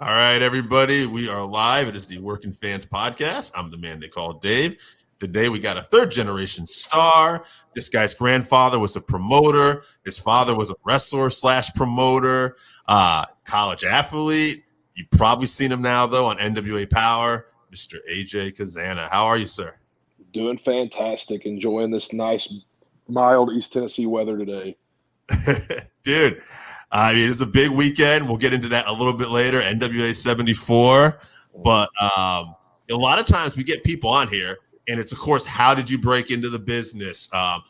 All right, everybody, we are live. It is the Working Fans Podcast. I'm the man they call Dave. Today, we got a third generation star. This guy's grandfather was a promoter. His father was a wrestler slash promoter, college athlete. You've probably seen him now, though, on NWA Power, Mr. AJ Kazana. How are you, sir? Doing fantastic. Enjoying this nice, mild East Tennessee weather today. Dude, I mean, it's a big weekend. We'll get into that a little bit later. NWA 74. But a lot of times we get people on here, and it's, of course, how did you break into the business?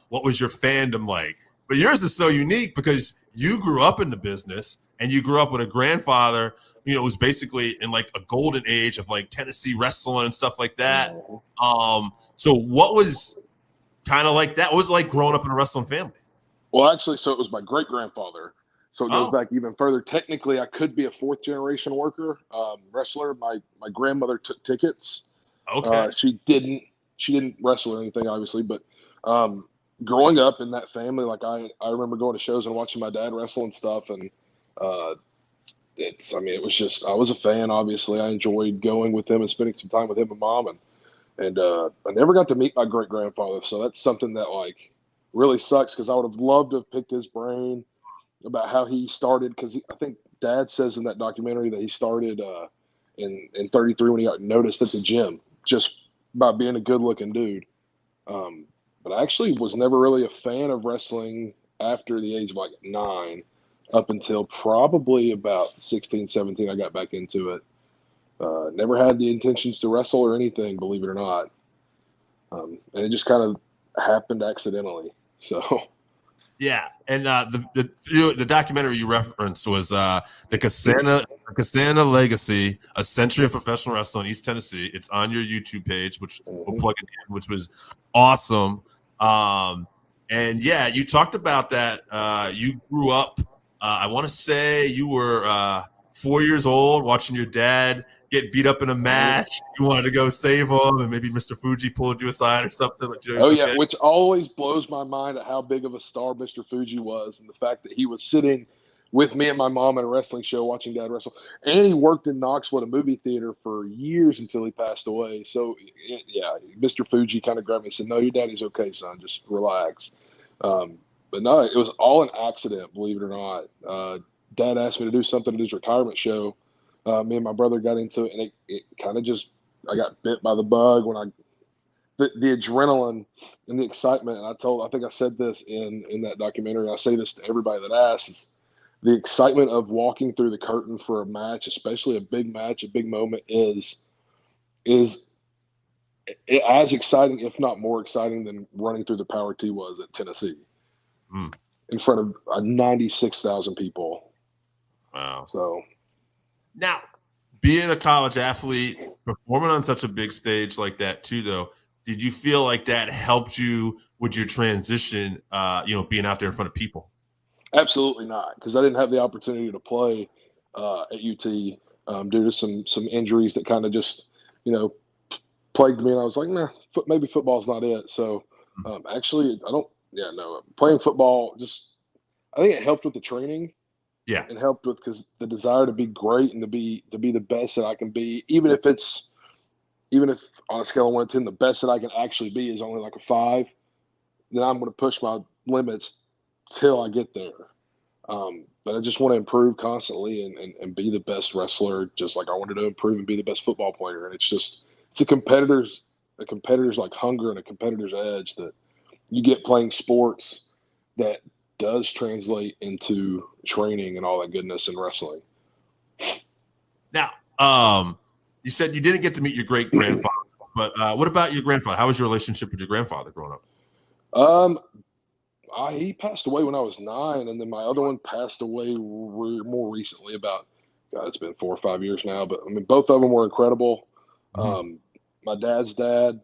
What was your fandom like? But yours is so unique because you grew up in the business, and you grew up with a grandfather, who was basically in like a golden age of like Tennessee wrestling and stuff like that. So what was kind of like that? What was it like growing up in a wrestling family? Well, actually, so it was my great grandfather. So it goes back even further. Technically, I could be a fourth generation worker, wrestler. My grandmother took tickets. Okay. She didn't wrestle or anything, obviously, but growing up in that family, like I remember going to shows and watching my dad wrestle and stuff, and it was just I was a fan. Obviously, I enjoyed going with him and spending some time with him and mom, and I never got to meet my great grandfather. So that's something that like really sucks because I would have loved to have picked his brain about how he started. Because I think Dad says in that documentary that he started in 33 when he got noticed at the gym just by being a good looking dude. But I actually was never really a fan of wrestling after the age of like 9 up until probably about 16, 17. I got back into it. Never had the intentions to wrestle or anything, believe it or not. And it just kind of happened accidentally. So, yeah, and the documentary you referenced was the Casana Legacy: A Century of Professional Wrestling in East Tennessee. It's on your YouTube page, which we'll plug it in, which was awesome. And yeah, you talked about that. You grew up. I want to say you were 4 years old watching your dad get beat up in a match. You wanted to go save him, and maybe Mr. Fuji pulled you aside or something. But yeah, which always blows my mind at how big of a star Mr. Fuji was, and the fact that he was sitting with me and my mom at a wrestling show watching Dad wrestle, and he worked in Knoxville at a movie theater for years until he passed away. So yeah, Mr. Fuji kind of grabbed me and said, "No, your daddy's okay, son. Just relax." But no, it was all an accident, believe it or not. Dad asked me to do something at his retirement show. Me and my brother got into it, and it kind of just I got bit by the bug when the adrenaline and the excitement. And I think I said this in that documentary. I say this to everybody that asks: is the excitement of walking through the curtain for a match, especially a big match, a big moment, is as exciting, if not more exciting, than running through the Power T was at Tennessee in front of 96,000 people. Wow. So now, being a college athlete, performing on such a big stage like that too, though, did you feel like that helped you with your transition, being out there in front of people? absolutely not, because I didn't have the opportunity to play at UT due to some injuries that kind of just, you know, plagued me. And I was like, nah, maybe football's not it. So actually, I don't, yeah, no, playing football I think it helped with the training. Yeah. It helped with because the desire to be great and to be the best that I can be, even if on a scale of 1 to 10, the best that I can actually be is only like a 5, then I'm going to push my limits till I get there. But I just want to improve constantly and be the best wrestler, just like I wanted to improve and be the best football player. And it's a competitor's like hunger and a competitor's edge that you get playing sports that does translate into training and all that goodness in wrestling. Now, you said you didn't get to meet your great grandfather, but what about your grandfather? How was your relationship with your grandfather growing up? He passed away when I was 9, and then my other one passed away more recently. It's been 4 or 5 years now. But I mean, both of them were incredible. My dad's dad,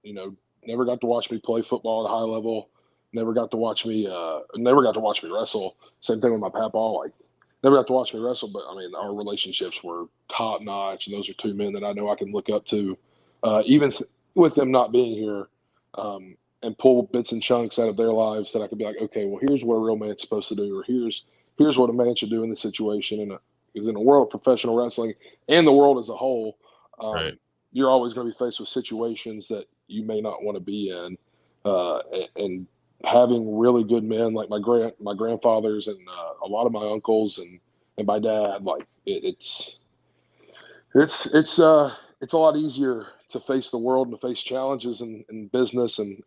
never got to watch me play football at a high level. Never got to watch me wrestle. Same thing with my papa. Like, never got to watch me wrestle. But I mean, our relationships were top notch, and those are two men that I know I can look up to, even with them not being here. And pull bits and chunks out of their lives that I could be like, okay, well, here's what a real man's supposed to do, or here's what a man should do in this situation. And Because in the world of professional wrestling and the world as a whole, Right. you're always going to be faced with situations that you may not want to be in, and having really good men like my grandfathers and a lot of my uncles and my dad, like it's a lot easier to face the world and to face challenges in business and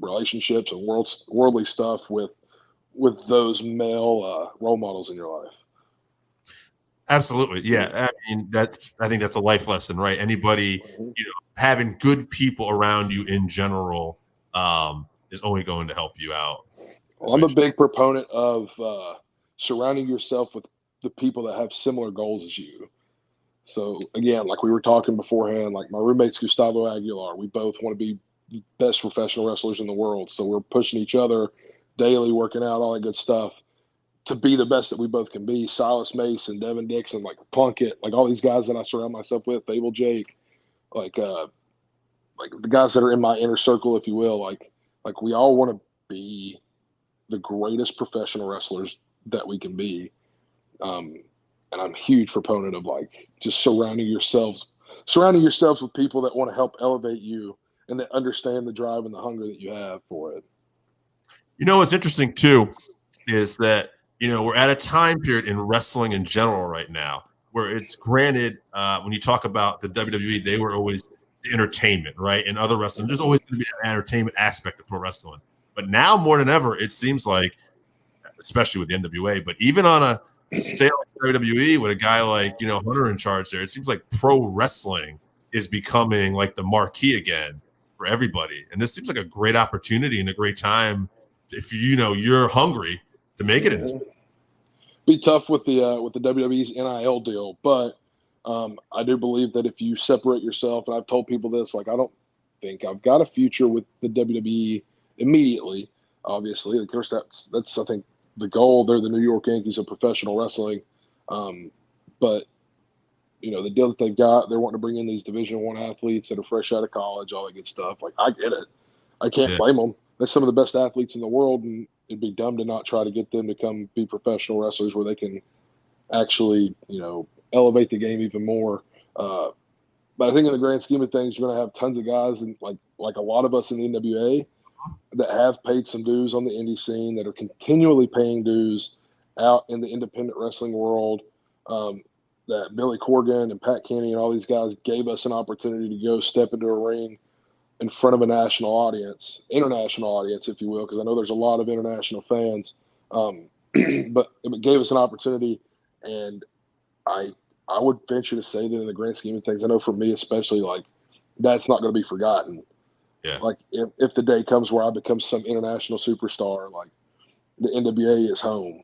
relationships and worldly stuff with those male role models in your life. Absolutely. Yeah. I mean, I think that's a life lesson, right? Anybody, having good people around you in general is only going to help you out. Well, I'm a big proponent of surrounding yourself with the people that have similar goals as you. So again, like we were talking beforehand, like my roommate's Gustavo Aguilar. We both want to be the best professional wrestlers in the world. So we're pushing each other daily, working out, all that good stuff to be the best that we both can be. Silas Mason, Devin Dixon, like Plunkett, like all these guys that I surround myself with, Fable Jake, like the guys that are in my inner circle, if you will, like we all want to be the greatest professional wrestlers that we can be. And I'm a huge proponent of like just surrounding yourselves with people that want to help elevate you and that understand the drive and the hunger that you have for it. What's interesting too is that we're at a time period in wrestling in general right now where it's granted when you talk about the WWE, they were always the entertainment, right? And other wrestling, there's always going to be an entertainment aspect of pro wrestling. But now more than ever, it seems like, especially with the NWA, but even on a stale WWE with a guy like Hunter in charge there, it seems like pro wrestling is becoming like the marquee again for everybody. And this seems like a great opportunity and a great time if you're hungry to make it in this. Be tough with the WWE's NIL deal, but I do believe that if you separate yourself, and I've told people this, like I don't think I've got a future with the WWE immediately. Obviously, of course, that's I think the goal. They're the New York Yankees of professional wrestling, but the deal that they've got, they're wanting to bring in these Division I athletes that are fresh out of college, all that good stuff. Like I get it, I can't blame them. They're some of the best athletes in the world, and it'd be dumb to not try to get them to come be professional wrestlers where they can actually, elevate the game even more. But I think in the grand scheme of things, you're going to have tons of guys, and like a lot of us in the NWA, that have paid some dues on the indie scene, that are continually paying dues out in the independent wrestling world. That Billy Corgan and Pat Kenny and all these guys gave us an opportunity to go step into a ring in front of a national audience, international audience, if you will, because I know there's a lot of international fans. But it gave us an opportunity, and I would venture to say that in the grand scheme of things, I know for me especially, like that's not going to be forgotten. Yeah. Like if the day comes where I become some international superstar, like the NWA is home.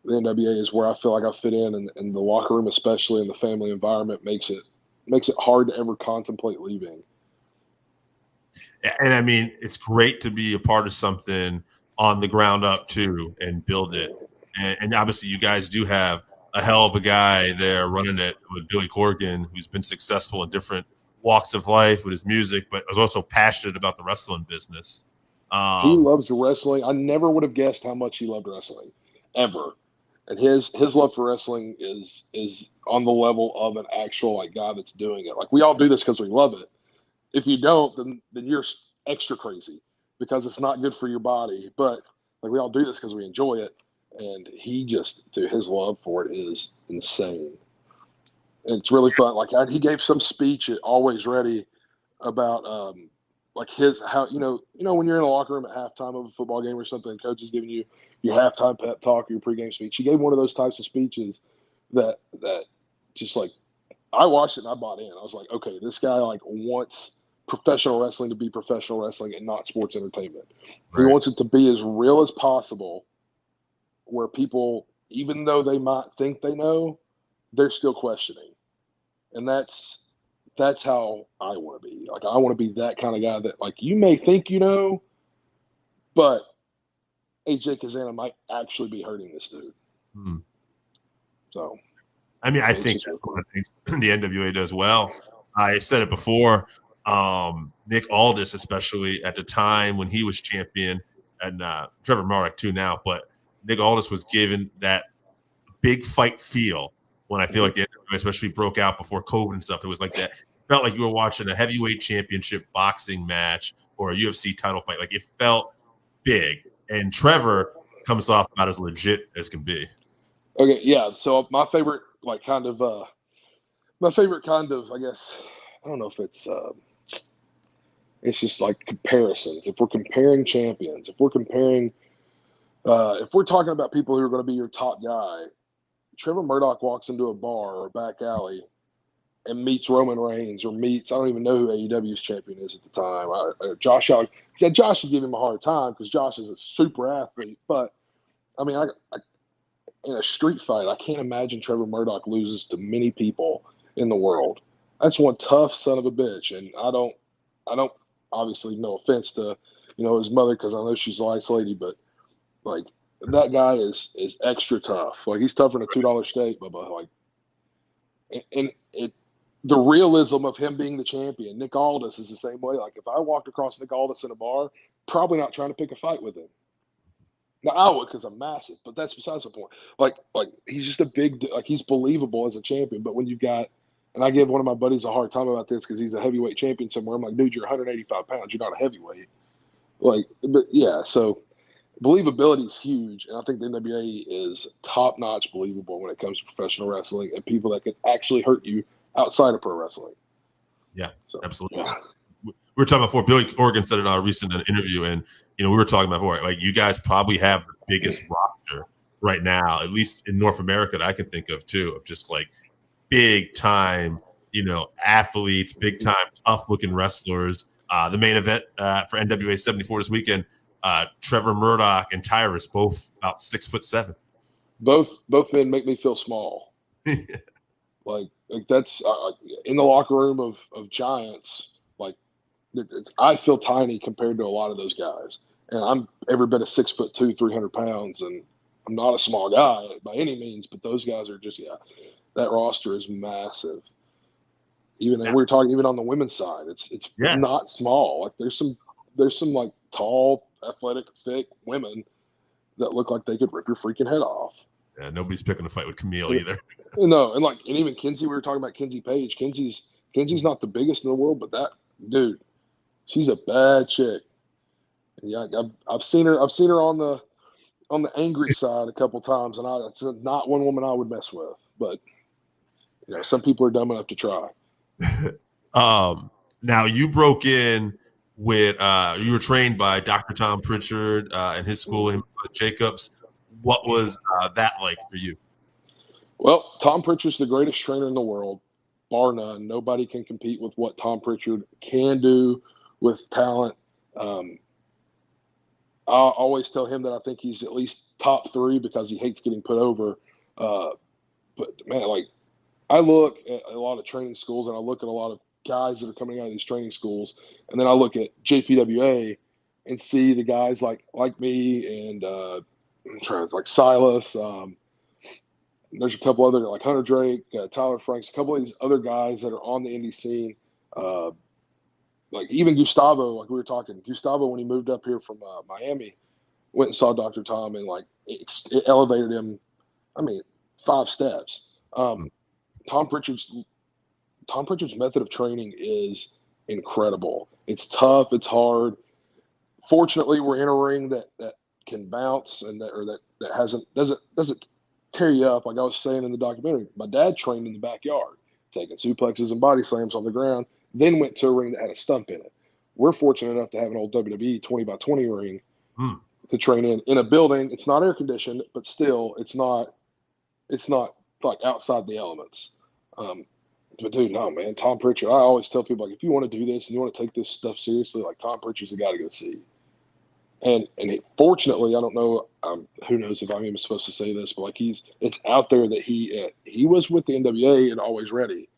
The NWA is where I feel like I fit in, and the locker room, especially in the family environment, makes it hard to ever contemplate leaving. And I mean, it's great to be a part of something on the ground up too and build it. And obviously, you guys do have a hell of a guy there running it with Billy Corgan, who's been successful in different walks of life with his music, but is also passionate about the wrestling business. He loves wrestling. I never would have guessed how much he loved wrestling, ever. And his love for wrestling is on the level of an actual like guy that's doing it. Like we all do this because we love it. If you don't, then you're extra crazy because it's not good for your body. But like we all do this because we enjoy it, and he just, through his love for it, is insane. And it's really fun. Like he gave some speech at Always Ready about like how when you're in a locker room at halftime of a football game or something, and coach is giving you your halftime pep talk, your pregame speech. He gave one of those types of speeches that just like I watched it and I bought in. I was like, okay, this guy like wants professional wrestling to be professional wrestling and not sports entertainment. Right. He wants it to be as real as possible, where people, even though they might think they know, they're still questioning. And that's how I want to be. Like I want to be that kind of guy that like you may think you know, but AJ Kazana might actually be hurting this dude. So, I mean, I think that's one of the things the NWA does well. I said it before. Nick Aldis, especially at the time when he was champion, and Trevor Murdoch too now, but Nick Aldis was given that big fight feel when I feel like the NWA especially broke out before COVID and stuff. It was like that. It felt like you were watching a heavyweight championship boxing match or a UFC title fight. Like it felt big. And Trevor comes off about as legit as can be. Okay, yeah. So my favorite kind of, I guess, I don't know if it's just like comparisons. If we're comparing champions, if we're talking about people who are going to be your top guy, Trevor Murdoch walks into a bar or a back alley and meets Roman Reigns or meets, I don't even know who AEW's champion is at the time. Josh Allen. Yeah, Josh would give him a hard time because Josh is a super athlete. But, I mean, in a street fight, I can't imagine Trevor Murdoch loses to many people in the world. That's one tough son of a bitch. And I don't obviously, no offense to, his mother, because I know she's a nice lady, but like that guy is extra tough. Like he's tougher than a $2 steak, but like, and the realism of him being the champion. Nick Aldis is the same way. Like if I walked across Nick Aldis in a bar, probably not trying to pick a fight with him. Now I would because I'm massive, but that's besides the point. Like he's just a big, like he's believable as a champion. But when you've got, and I give one of my buddies a hard time about this because he's a heavyweight champion somewhere. I'm like, dude, you're 185 pounds. You're not a heavyweight. Like, but yeah, so believability is huge, and I think the NWA is top notch believable when it comes to professional wrestling and people that can actually hurt you outside of pro wrestling. Yeah, so, absolutely. Yeah. We were talking before. Billy Corgan said in our recent interview, and we were talking before, like you guys probably have the biggest roster right now, at least in North America, that I can think of too, of just like big time, athletes, big time, tough looking wrestlers. The main event for NWA 74 this weekend, Trevor Murdoch and Tyrus, both about 6'7". Both men make me feel small. like that's in the locker room of giants. Like I feel tiny compared to a lot of those guys, and I'm every bit of 6'2", 300 pounds, and I'm not a small guy by any means. But those guys are just that roster is massive. Even and we were talking even on the women's side, it's not small. Like there's some like tall, athletic, thick women that look like they could rip your freaking head off. Yeah, nobody's picking a fight with Camille either. No, and even Kinsey, we were talking about Kinsey Page. Kinsey's not the biggest in the world, but that dude, she's a bad chick. Yeah, I've seen her on the angry side a couple times, and that's not one woman I would mess with. But some people are dumb enough to try. Now you broke in with you were trained by Dr. Tom Pritchard and his school in Jacobs. What was that like for you? Well, Tom Pritchard's the greatest trainer in the world, bar none. Nobody can compete with what Tom Pritchard can do with talent. I always tell him that I think he's at least top 3 because he hates getting put over. But man, like I look at a lot of training schools and I look at a lot of guys that are coming out of these training schools, and then I look at JPWA and see the guys like me and I'm trying to like Silas. There's a couple other like Hunter Drake, Tyler Franks, a couple of these other guys that are on the indie scene. Like even Gustavo, like we were talking, Gustavo when he moved up here from Miami, went and saw Dr. Tom and like it elevated him. I mean, 5 steps. Tom Pritchard's method of training is incredible. It's tough. It's hard. Fortunately, we're in a ring that can bounce and that doesn't tear you up. Like I was saying in the documentary, my dad trained in the backyard, taking suplexes and body slams on the ground, then went to a ring that had a stump in it. We're fortunate enough to have an old WWE 20x20 ring to train in a building. It's not air conditioned, but still, it's not like outside the elements. But dude, no, man, Tom Pritchard. I always tell people, like, if you want to do this and you want to take this stuff seriously, like Tom Pritchard's the guy to go see. And fortunately, I don't know, who knows if I'm even supposed to say this, but like it's out there that he was with the NWA and Always Ready,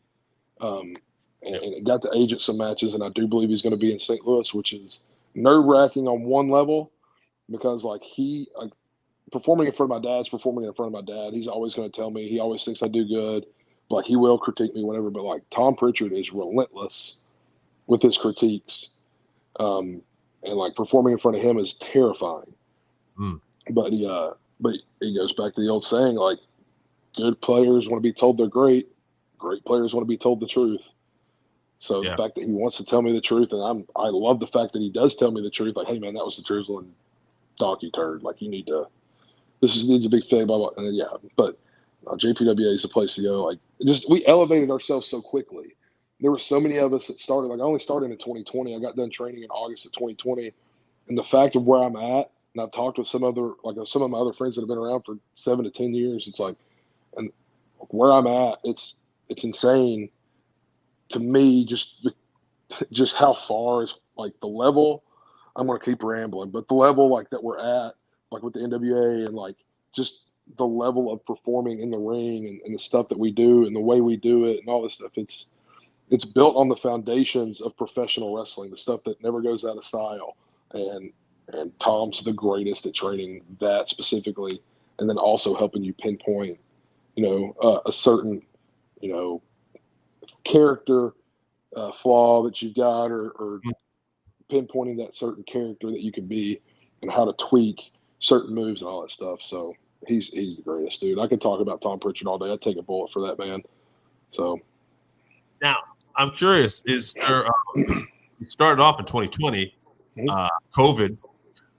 and got to age at some matches, and I do believe he's going to be in St. Louis, which is nerve wracking on one level because like performing in front of my dad, he's always going to tell me he always thinks I do good. Like he will critique me whenever, but like Tom Pritchard is relentless with his critiques, and like performing in front of him is terrifying. But he goes back to the old saying, like good players want to be told they're great. Great players want to be told the truth. So Yeah. the fact that he wants to tell me the truth, and I love the fact that he does tell me the truth. Like, hey man, that was the drizzling donkey turd. Like, you need to. Needs a big thing. Blah blah. And then, yeah, but JPWA is the place to go. Like, we elevated ourselves so quickly. There were so many of us that started. Like, I only started in 2020. I got done training in August of 2020, and the fact of where I'm at, and I've talked with some of my other friends that have been around for 7 to 10 years. It's like, and where I'm at, it's insane to me. Just how far is like the level. I'm gonna keep rambling, but the level like that we're at, like with the NWA, and like just the level of performing in the ring, and the stuff that we do and the way we do it and all this stuff. It's built on the foundations of professional wrestling, the stuff that never goes out of style. And Tom's the greatest at training that specifically, and then also helping you pinpoint, a certain, character flaw that you've got, or pinpointing that certain character that you can be, and how to tweak certain moves and all that stuff. So he's the greatest, dude. I could talk about Tom Pritchard all day. I'd take a bullet for that man. So Now, I'm curious, is there you started off in 2020, COVID,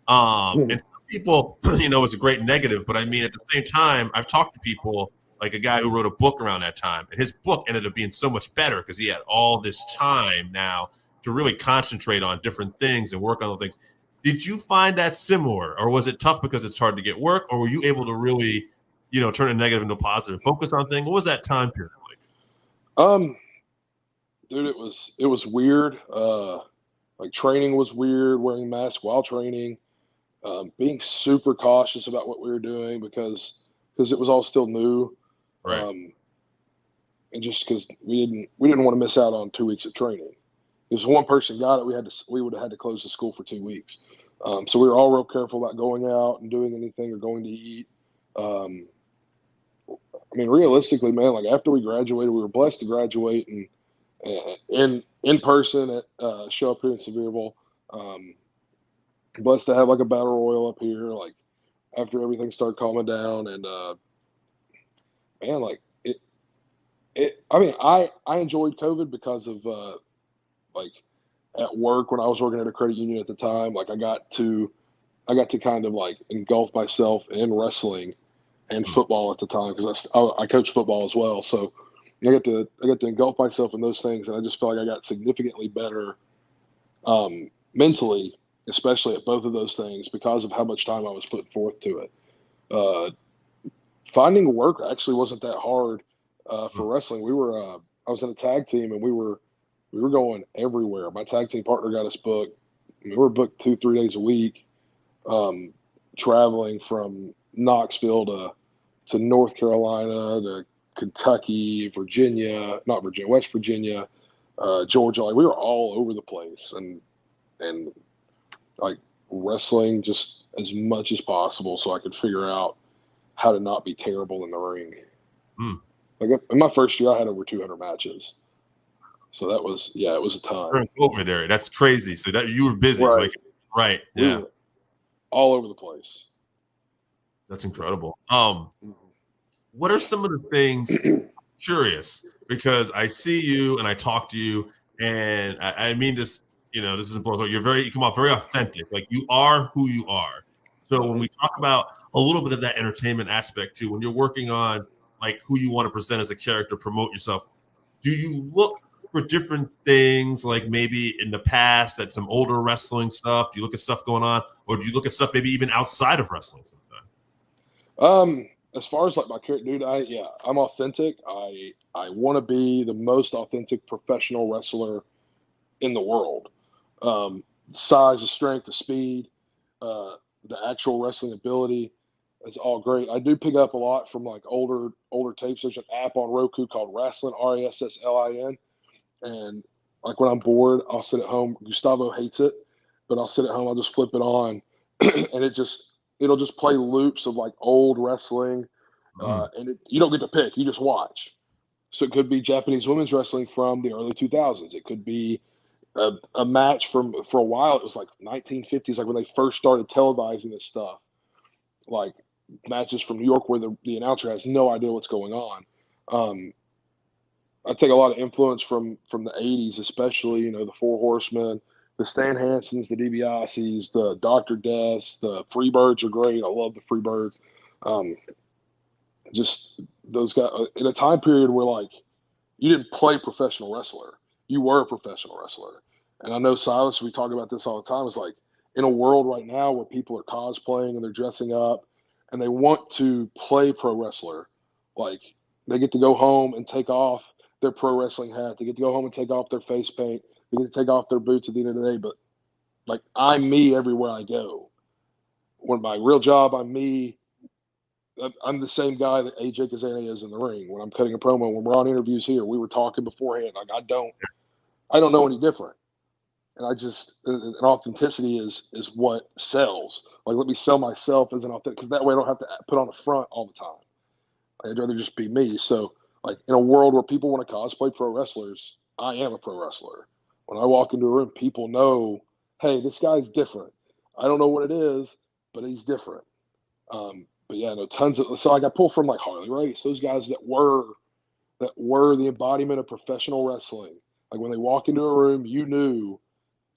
and some people, it's a great negative, but I mean, at the same time, I've talked to people like a guy who wrote a book around that time, and his book ended up being so much better because he had all this time now to really concentrate on different things and work on those things. Did you find that similar, or was it tough because it's hard to get work, or were you able to really, turn a negative into a positive, focus on things? What was that time period like? Dude, it was weird. Like, training was weird, wearing masks while training, being super cautious about what we were doing because it was all still new. Right. And just because we didn't want to miss out on 2 weeks of training. If one person got it, we would have had to close the school for 2 weeks. So we were all real careful about going out and doing anything or going to eat. I mean, realistically, man, like after we graduated, we were blessed to graduate and in person at show up here in Sevierville. Blessed to have like a battle royal up here, like after everything started calming down, and man, like it. I mean, I enjoyed COVID because of like at work when I was working at a credit union at the time. Like I got to kind of like engulf myself in wrestling and football at the time because I coach football as well. So I got to engulf myself in those things, and I just felt like I got significantly better mentally, especially at both of those things because of how much time I was putting forth to it. Finding work actually wasn't that hard for wrestling. I was in a tag team, and we were going everywhere. My tag team partner got us booked. We were booked 2-3 days a week, traveling from Knoxville to North Carolina, to Kentucky, West Virginia, Georgia. Like, we were all over the place, and like wrestling just as much as possible so I could figure out how to not be terrible in the ring. Like in my first year, I had over 200 matches. So it was a ton. During COVID area, that's crazy. So that you were busy, right? Right, yeah, all over the place. That's incredible. What are some of the things? Curious, because I see you and I talk to you, and I mean this. This is important. You come off very authentic. Like, you are who you are. So when we talk about a little bit of that entertainment aspect too, when you're working on like who you want to present as a character, promote yourself, do you look for different things, like maybe in the past at some older wrestling stuff? Do you look at stuff going on, or do you look at stuff maybe even outside of wrestling sometimes? As far as like my character, dude, I'm authentic. I want to be the most authentic professional wrestler in the world. Size, the strength, the speed, the actual wrestling ability is all great. I do pick up a lot from like older tapes. There's an app on Roku called Rasslin, Rasslin, and like when I'm bored, I'll sit at home. Gustavo hates it, but I'll sit at home. I'll just flip it on, and it'll just play loops of like old wrestling, and you don't get to pick. You just watch. So it could be Japanese women's wrestling from the early 2000s. It could be a match for a while. It was like 1950s, like when they first started televising this stuff. Like matches from New York where the announcer has no idea what's going on. I take a lot of influence from the '80s, especially, you know, the Four Horsemen, the Stan Hansens, the DiBiase's, the Dr. Deaths, the Freebirds are great. I love the Freebirds. Just those guys in a time period where, like, you didn't play professional wrestler, you were a professional wrestler. And I know, Silas, we talk about this all the time. It's like, in a world right now where people are cosplaying and they're dressing up and they want to play pro wrestler, like, they get to go home and take off their pro wrestling hat. They get to go home and take off their face paint. They get to take off their boots at the end of the day. But, like, I'm me everywhere I go. When my real job, I'm me. I'm the same guy that AJ Kazana is in the ring. When I'm cutting a promo, when we're on interviews here, we were talking beforehand. Like, I don't know any different. And an authenticity is what sells. Like, let me sell myself as an authentic, because that way I don't have to put on a front all the time. I'd rather just be me. So, like, in a world where people want to cosplay pro wrestlers, I am a pro wrestler. When I walk into a room, people know, hey, this guy's different. I don't know what it is, but he's different. But yeah, no, tons of, so like, I pull from, like, Harley Race, those guys that were the embodiment of professional wrestling. Like, when they walk into a room, you knew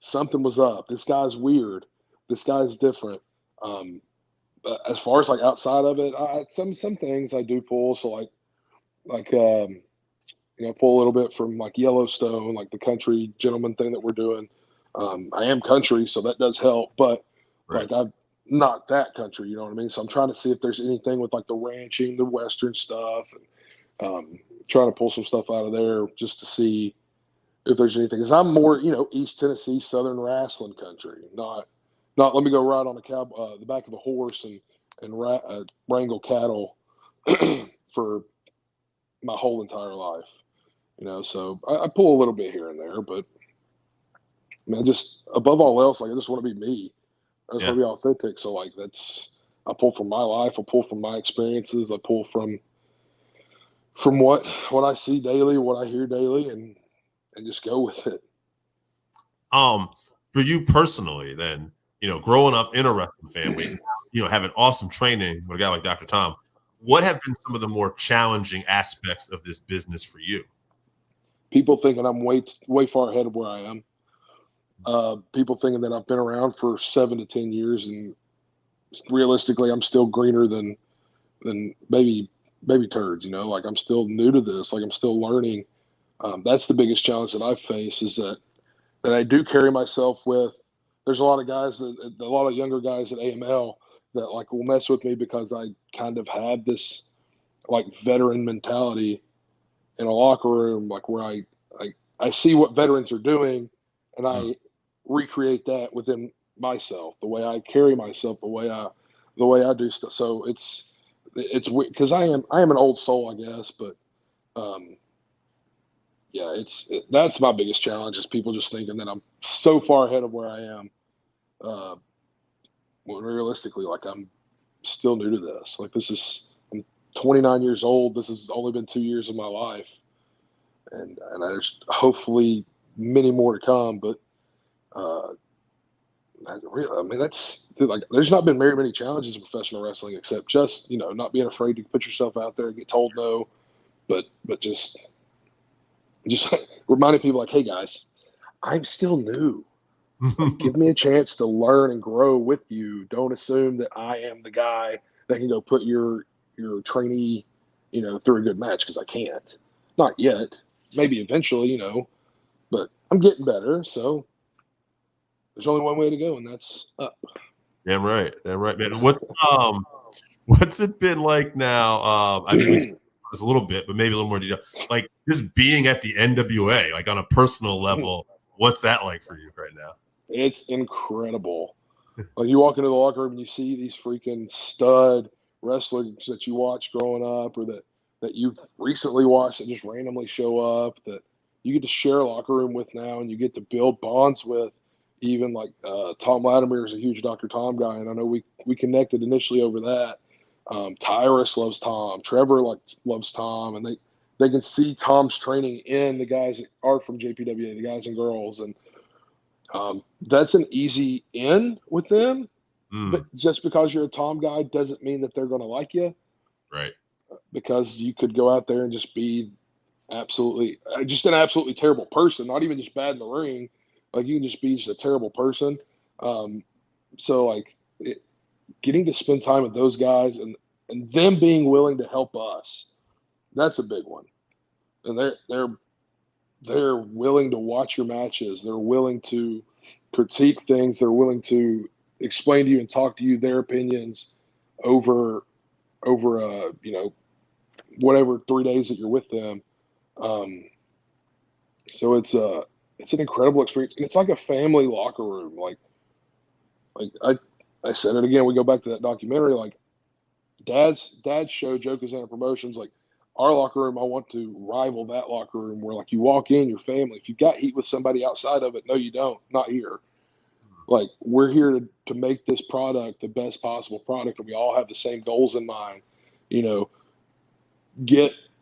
something was up. This guy's weird. This guy's different. But as far as, like, outside of it, some things I do pull. So, you know, pull a little bit from, like, Yellowstone, like the country gentleman thing that we're doing. I am country, so that does help. But Right. like, I'm not that country, you know what I mean? So I'm trying to see if there's anything with, like, the ranching, the Western stuff, and trying to pull some stuff out of there just to see if there's anything. Because I'm more, you know, East Tennessee, Southern wrestling country, not let me go ride on the back of a horse and wrangle cattle for my whole entire life, you know. So I pull a little bit here and there, but I mean, I just, above all else, like, I just want to be me. I just Yeah. want to be authentic. So, like, I pull from my life. I pull from my experiences. I pull from what I see daily, what I hear daily, and just go with it. For you personally, then, you know, growing up in a wrestling family, you know, having awesome training with a guy like Dr. Tom, what have been some of the more challenging aspects of this business for you? People thinking I'm way far ahead of where I am. People thinking that I've been around for 7 to 10 years, and realistically, I'm still greener than baby turds. You know, like, I'm still new to this. Like, I'm still learning. That's the biggest challenge that I face, is that I do carry myself with. There's a lot of guys a lot of younger guys at AML that, like, will mess with me because I kind of have this, like, veteran mentality in a locker room, like, where I see what veterans are doing, and Mm. I recreate that within myself, the way I carry myself, the way I do stuff. So it's weird because I am an old soul, I guess, but um, yeah, that's my biggest challenge, is people just thinking that I'm so far ahead of where I am. Uh, when realistically, like, I'm still new to this. Like, I'm 29 years old. This has only been 2 years of my life, and there's hopefully many more to come. But uh, I mean, that's, like, there's not been very many challenges in professional wrestling, except just, you know, not being afraid to put yourself out there and get told no, but just reminding people, like, hey guys, I'm still new. Like, give me a chance to learn and grow with you. Don't assume that I am the guy that can go put your trainee, you know, through a good match, because I can't. Not yet. Maybe eventually, you know, but I'm getting better. So there's only one way to go, and that's up. Damn right, man. What's it been like now? I mean, we talked about this a little bit, but maybe a little more detail. Like, just being at the NWA, like, on a personal level, what's that like for you right now? It's incredible. Like, you walk into the locker room and you see these freaking stud wrestlers that you watched growing up, or that you've recently watched, that just randomly show up, that you get to share a locker room with now, and you get to build bonds with. Even, like, Tom Latimer is a huge Dr. Tom guy, and I know we connected initially over that. Tyrus loves Tom. Trevor, like, loves Tom, and they can see Tom's training in the guys that are from JPWA, the guys and girls, and that's an easy in with them. But just because you're a Tom guy doesn't mean that they're going to like you, Right. because you could go out there and just be absolutely just an absolutely terrible person, not even just bad in the ring. Like, you can just be just a terrible person. So like getting to spend time with those guys and them being willing to help us, that's a big one. And they're willing to watch your matches. They're willing to critique things. They're willing to explain to you and talk to you their opinions over whatever 3 days that you're with them. So it's an incredible experience, and it's like a family locker room. I said it again. We go back to that documentary. Like, Dad's show, Joe Kazana Promotions, like, our locker room, I want to rival that locker room where, like, you walk in, your family. If you've got heat with somebody outside of it, no, you don't. Not here. Like, we're here to make this product the best possible product, and we all have the same goals in mind. You know, get